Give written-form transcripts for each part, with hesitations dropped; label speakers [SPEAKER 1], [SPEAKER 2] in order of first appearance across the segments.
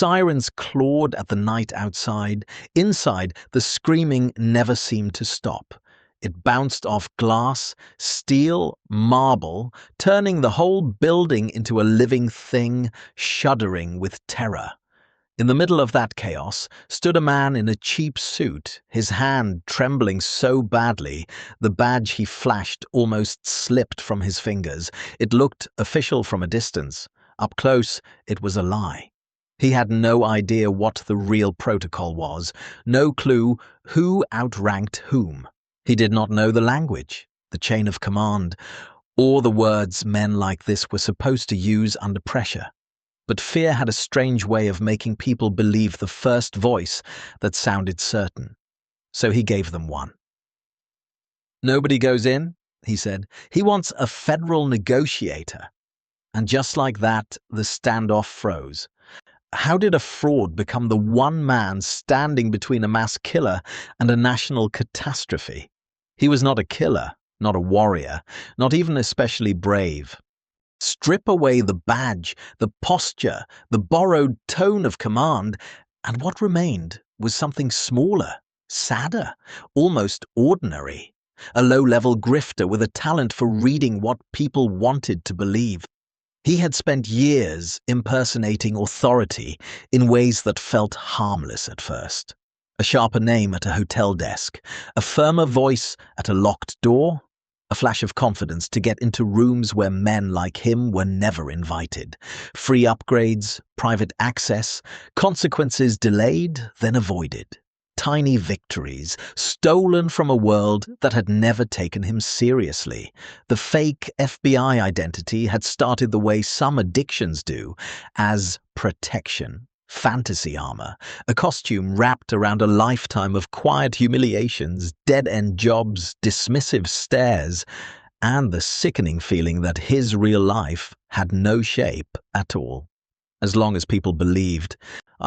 [SPEAKER 1] Sirens clawed at the night outside. Inside, the screaming never seemed to stop. It bounced off glass, steel, marble, turning the whole building into a living thing, shuddering with terror. In the middle of that chaos stood a man in a cheap suit, his hand trembling so badly the badge he flashed almost slipped from his fingers. It looked official from a distance. Up close, it was a lie. He had no idea what the real protocol was, no clue who outranked whom. He did not know the language, the chain of command, or the words men like this were supposed to use under pressure. But fear had a strange way of making people believe the first voice that sounded certain. So he gave them one. "Nobody goes in," he said. "He wants a federal negotiator." And just like that, the standoff froze. How did a fraud become the one man standing between a mass killer and a national catastrophe? He was not a killer, not a warrior, not even especially brave. Strip away the badge, the posture, the borrowed tone of command, and what remained was something smaller, sadder, almost ordinary. A low-level grifter with a talent for reading what people wanted to believe. He had spent years impersonating authority in ways that felt harmless at first. A sharper name at a hotel desk, a firmer voice at a locked door, a flash of confidence to get into rooms where men like him were never invited. Free upgrades, private access, consequences delayed, then avoided. Tiny victories, stolen from a world that had never taken him seriously. The fake FBI identity had started the way some addictions do, as protection. Fantasy armor, a costume wrapped around a lifetime of quiet humiliations, dead-end jobs, dismissive stares, and the sickening feeling that his real life had no shape at all. As long as people believed,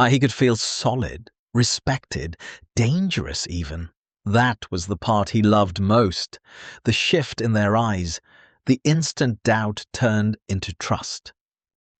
[SPEAKER 1] he could feel solid, respected, dangerous even. That was the part he loved most. The shift in their eyes, the instant doubt turned into trust.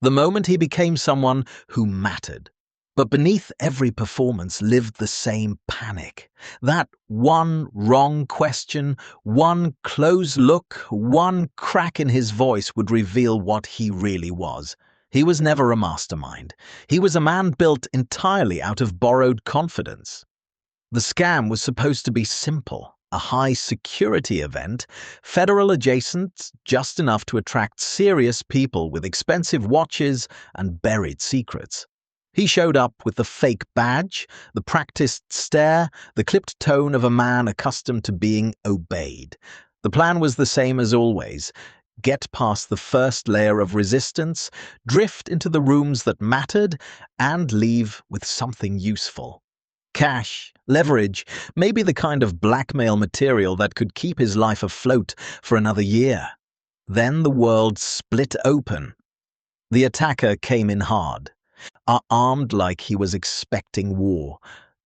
[SPEAKER 1] The moment he became someone who mattered. But beneath every performance lived the same panic. That one wrong question, one close look, one crack in his voice would reveal what he really was. He was never a mastermind. He was a man built entirely out of borrowed confidence. The scam was supposed to be simple. A high-security event, federal adjacent, just enough to attract serious people with expensive watches and buried secrets. He showed up with the fake badge, the practiced stare, the clipped tone of a man accustomed to being obeyed. The plan was the same as always. Get past the first layer of resistance, drift into the rooms that mattered, and leave with something useful. Cash, leverage, maybe the kind of blackmail material that could keep his life afloat for another year. Then the world split open. The attacker came in hard, armed like he was expecting war.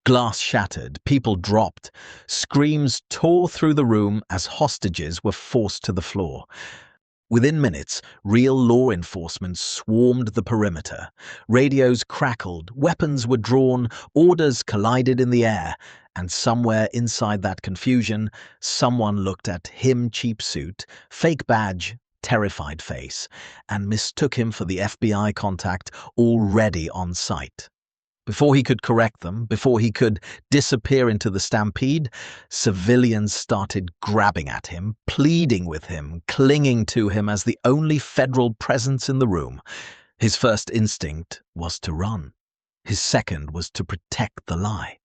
[SPEAKER 1] Glass shattered, people dropped, screams tore through the room as hostages were forced to the floor. Within minutes, real law enforcement swarmed the perimeter. Radios crackled, weapons were drawn, orders collided in the air, and somewhere inside that confusion, someone looked at him, cheap suit, fake badge, terrified face, and mistook him for the FBI contact already on site. Before he could correct them, before he could disappear into the stampede, civilians started grabbing at him, pleading with him, clinging to him as the only federal presence in the room. His first instinct was to run. His second was to protect the lie.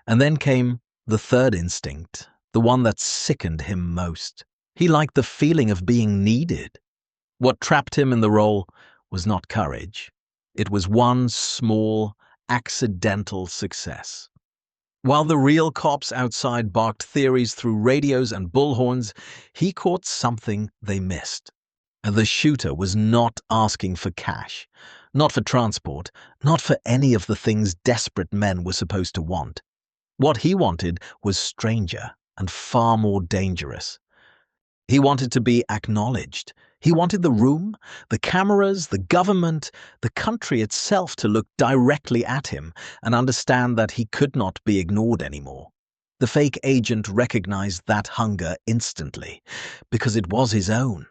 [SPEAKER 1] And then came the third instinct, the one that sickened him most. He liked the feeling of being needed. What trapped him in the role was not courage. It was one small, accidental success. While the real cops outside barked theories through radios and bullhorns, he caught something they missed. The shooter was not asking for cash, not for transport, not for any of the things desperate men were supposed to want. What he wanted was stranger and far more dangerous. He wanted to be acknowledged. He wanted the room, the cameras, the government, the country itself to look directly at him and understand that he could not be ignored anymore. The fake agent recognized that hunger instantly, because it was his own.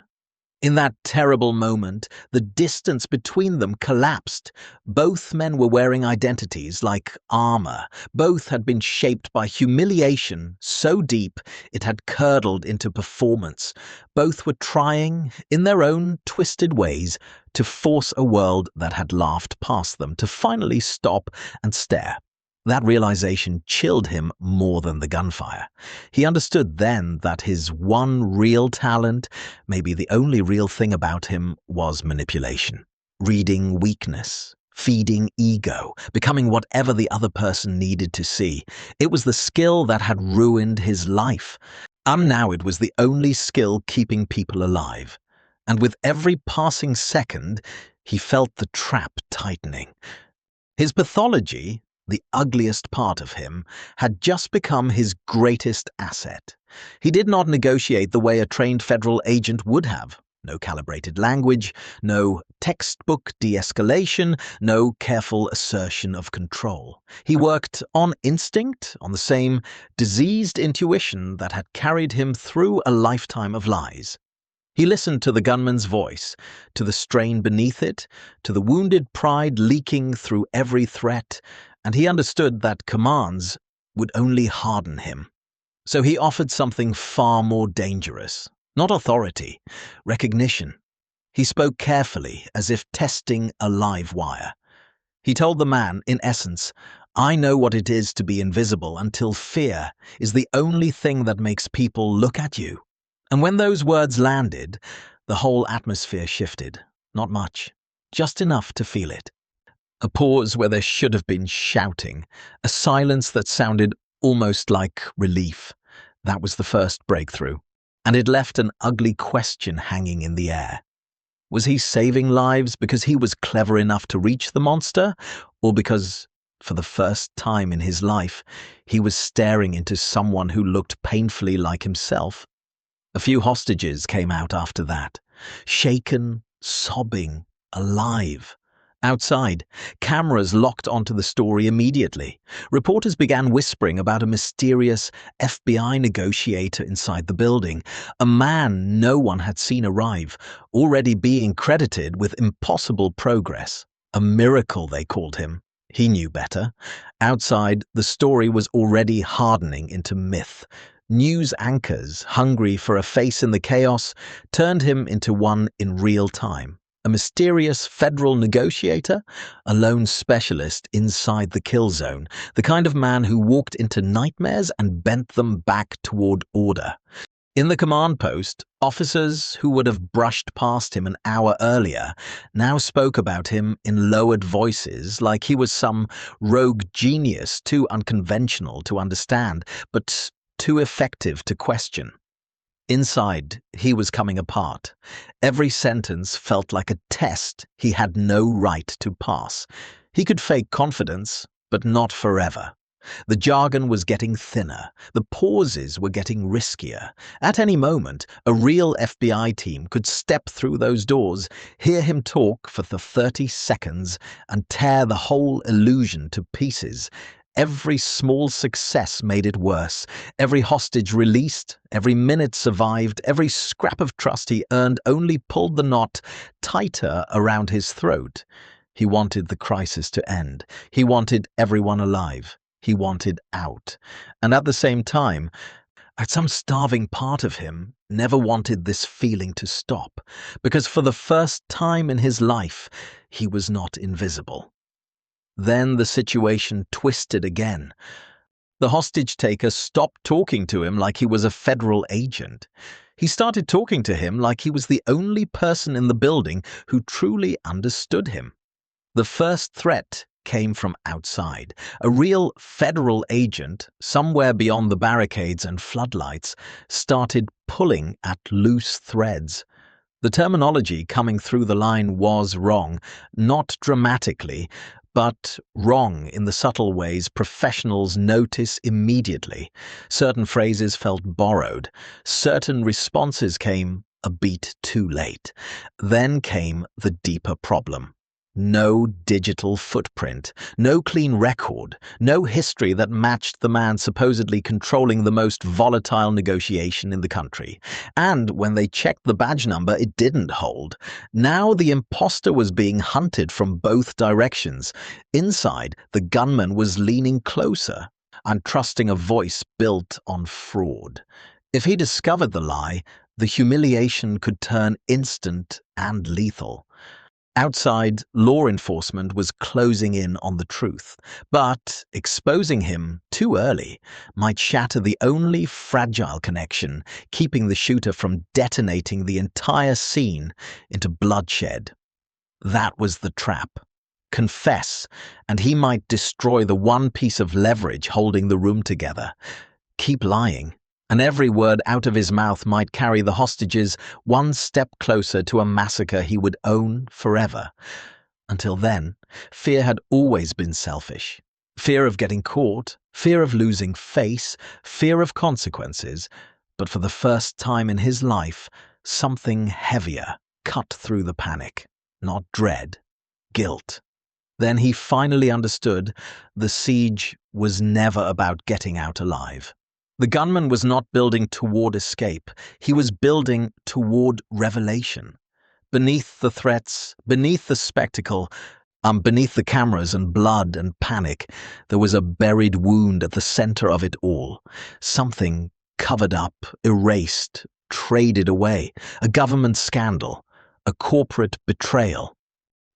[SPEAKER 1] In that terrible moment, the distance between them collapsed. Both men were wearing identities like armor. Both had been shaped by humiliation so deep it had curdled into performance. Both were trying, in their own twisted ways, to force a world that had laughed past them to finally stop and stare. That realization chilled him more than the gunfire. He understood then that his one real talent, maybe the only real thing about him, was manipulation. Reading weakness, feeding ego, becoming whatever the other person needed to see. It was the skill that had ruined his life. And now it was the only skill keeping people alive. And with every passing second, he felt the trap tightening. His pathology, the ugliest part of him, had just become his greatest asset. He did not negotiate the way a trained federal agent would have. No calibrated language, no textbook de-escalation, no careful assertion of control. He worked on instinct, on the same diseased intuition that had carried him through a lifetime of lies. He listened to the gunman's voice, to the strain beneath it, to the wounded pride leaking through every threat, and he understood that commands would only harden him. So he offered something far more dangerous. Not authority, recognition. He spoke carefully, as if testing a live wire. He told the man, in essence, "I know what it is to be invisible until fear is the only thing that makes people look at you." And when those words landed, the whole atmosphere shifted. Not much, just enough to feel it. A pause where there should have been shouting, a silence that sounded almost like relief. That was the first breakthrough, and it left an ugly question hanging in the air. Was he saving lives because he was clever enough to reach the monster, or because, for the first time in his life, he was staring into someone who looked painfully like himself? A few hostages came out after that, shaken, sobbing, alive. Outside, cameras locked onto the story immediately. Reporters began whispering about a mysterious FBI negotiator inside the building, a man no one had seen arrive, already being credited with impossible progress. A miracle, they called him. He knew better. Outside, the story was already hardening into myth. News anchors, hungry for a face in the chaos, turned him into one in real time. A mysterious federal negotiator, a lone specialist inside the kill zone, the kind of man who walked into nightmares and bent them back toward order. In the command post, officers who would have brushed past him an hour earlier now spoke about him in lowered voices like he was some rogue genius too unconventional to understand, but too effective to question. Inside, he was coming apart. Every sentence felt like a test he had no right to pass. He could fake confidence, but not forever. The jargon was getting thinner. The pauses were getting riskier. At any moment, a real FBI team could step through those doors, hear him talk for the 30 seconds, and tear the whole illusion to pieces. Every small success made it worse. Every hostage released, every minute survived, every scrap of trust he earned only pulled the knot tighter around his throat. He wanted the crisis to end. He wanted everyone alive. He wanted out. And at the same time, some starving part of him never wanted this feeling to stop, because for the first time in his life, he was not invisible. Then the situation twisted again. The hostage-taker stopped talking to him like he was a federal agent. He started talking to him like he was the only person in the building who truly understood him. The first threat came from outside. A real federal agent, somewhere beyond the barricades and floodlights, started pulling at loose threads. The terminology coming through the line was wrong, not dramatically, but wrong in the subtle ways professionals notice immediately. Certain phrases felt borrowed. Certain responses came a beat too late. Then came the deeper problem. No digital footprint, no clean record, no history that matched the man supposedly controlling the most volatile negotiation in the country. And when they checked the badge number, it didn't hold. Now the imposter was being hunted from both directions. Inside, the gunman was leaning closer and trusting a voice built on fraud. If he discovered the lie, the humiliation could turn instant and lethal. Outside, law enforcement was closing in on the truth, but exposing him too early might shatter the only fragile connection keeping the shooter from detonating the entire scene into bloodshed. That was the trap. Confess, and he might destroy the one piece of leverage holding the room together. Keep lying, and every word out of his mouth might carry the hostages one step closer to a massacre he would own forever. Until then, fear had always been selfish. Fear of getting caught, fear of losing face, fear of consequences. But for the first time in his life, something heavier cut through the panic. Not dread, guilt. Then he finally understood the siege was never about getting out alive. The gunman was not building toward escape, he was building toward revelation. Beneath the threats, beneath the spectacle, beneath the cameras and blood and panic, there was a buried wound at the center of it all. Something covered up, erased, traded away. A government scandal, a corporate betrayal.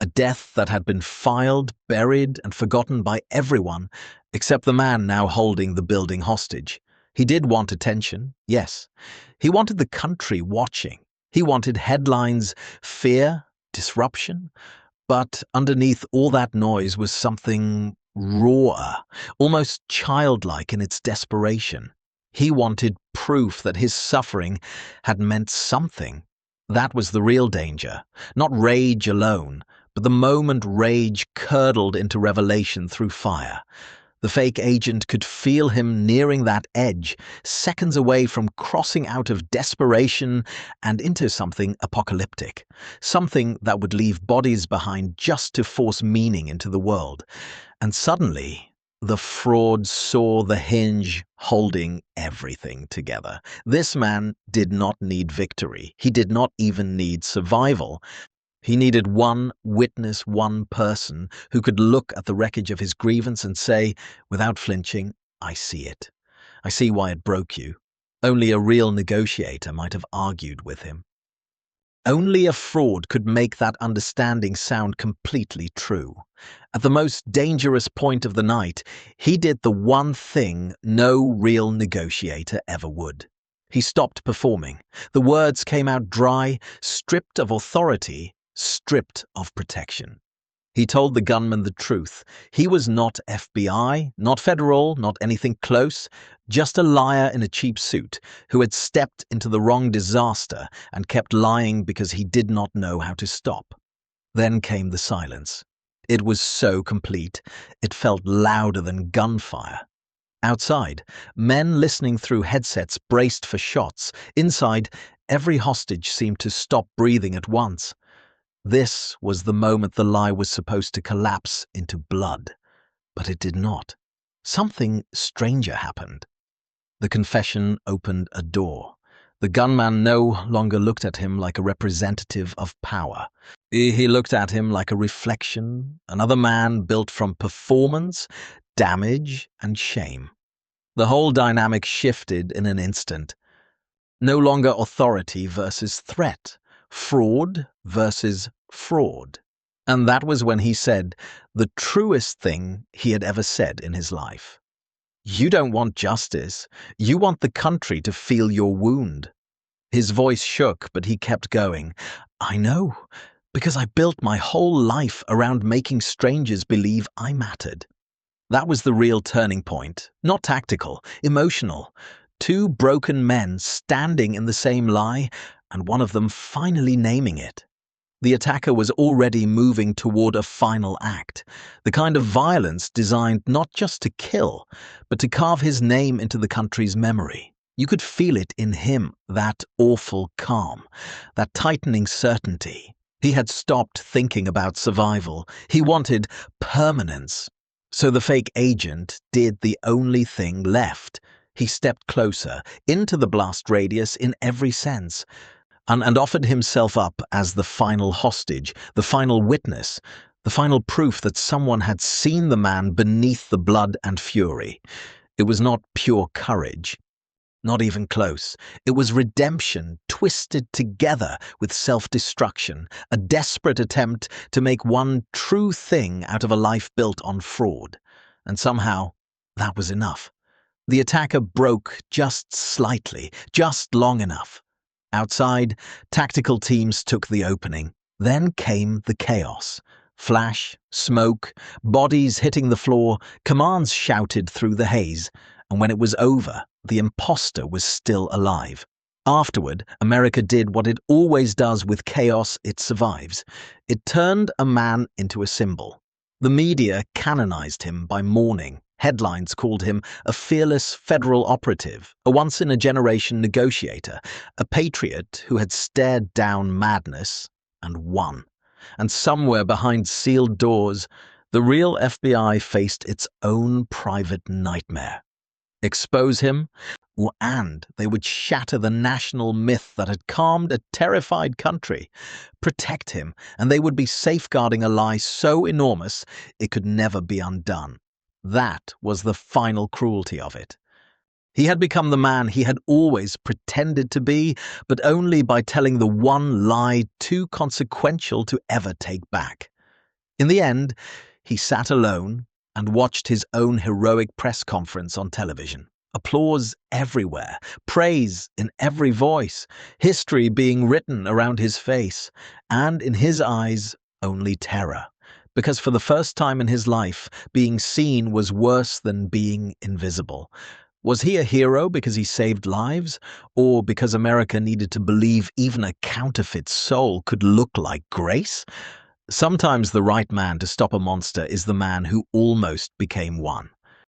[SPEAKER 1] A death that had been filed, buried, and forgotten by everyone except the man now holding the building hostage. He did want attention, yes. He wanted the country watching. He wanted headlines, fear, disruption. But underneath all that noise was something rawer, almost childlike in its desperation. He wanted proof that his suffering had meant something. That was the real danger, not rage alone, but the moment rage curdled into revelation through fire. The fake agent could feel him nearing that edge, seconds away from crossing out of desperation and into something apocalyptic, something that would leave bodies behind just to force meaning into the world. And suddenly, the fraud saw the hinge holding everything together. This man did not need victory. He did not even need survival. He needed one witness, one person who could look at the wreckage of his grievance and say, without flinching, I see it. I see why it broke you. Only a real negotiator might have argued with him. Only a fraud could make that understanding sound completely true. At the most dangerous point of the night, he did the one thing no real negotiator ever would. He stopped performing. The words came out dry, stripped of authority, stripped of protection. He told the gunman the truth. He was not FBI, not federal, not anything close, just a liar in a cheap suit who had stepped into the wrong disaster and kept lying because he did not know how to stop. Then came the silence. It was so complete, it felt louder than gunfire. Outside, men listening through headsets braced for shots. Inside, every hostage seemed to stop breathing at once. This was the moment the lie was supposed to collapse into blood. But it did not. Something stranger happened. The confession opened a door. The gunman no longer looked at him like a representative of power. He looked at him like a reflection, another man built from performance, damage, and shame. The whole dynamic shifted in an instant. No longer authority versus threat, fraud versus fraud. And that was when he said the truest thing he had ever said in his life. You don't want justice. You want the country to feel your wound. His voice shook, but he kept going. I know, because I built my whole life around making strangers believe I mattered. That was the real turning point, not tactical, emotional. Two broken men standing in the same lie, and one of them finally naming it. The attacker was already moving toward a final act, the kind of violence designed not just to kill, but to carve his name into the country's memory. You could feel it in him, that awful calm, that tightening certainty. He had stopped thinking about survival. He wanted permanence. So the fake agent did the only thing left. He stepped closer, into the blast radius in every sense, and offered himself up as the final hostage, the final witness, the final proof that someone had seen the man beneath the blood and fury. It was not pure courage. Not even close. It was redemption twisted together with self-destruction, a desperate attempt to make one true thing out of a life built on fraud. And somehow, that was enough. The attacker broke just slightly, just long enough. Outside, tactical teams took the opening. Then came the chaos. Flash, smoke, bodies hitting the floor, commands shouted through the haze, and when it was over, the imposter was still alive. Afterward, America did what it always does with chaos it survives. It turned a man into a symbol. The media canonized him by mourning. Headlines called him a fearless federal operative, a once-in-a-generation negotiator, a patriot who had stared down madness and won. And somewhere behind sealed doors, the real FBI faced its own private nightmare. Expose him, and they would shatter the national myth that had calmed a terrified country. Protect him, and they would be safeguarding a lie so enormous it could never be undone. That was the final cruelty of it. He had become the man he had always pretended to be, but only by telling the one lie too consequential to ever take back. In the end, he sat alone and watched his own heroic press conference on television. Applause everywhere, praise in every voice, history being written around his face, and in his eyes, only terror. Because for the first time in his life, being seen was worse than being invisible. Was he a hero because he saved lives, or because America needed to believe even a counterfeit soul could look like grace? Sometimes the right man to stop a monster is the man who almost became one.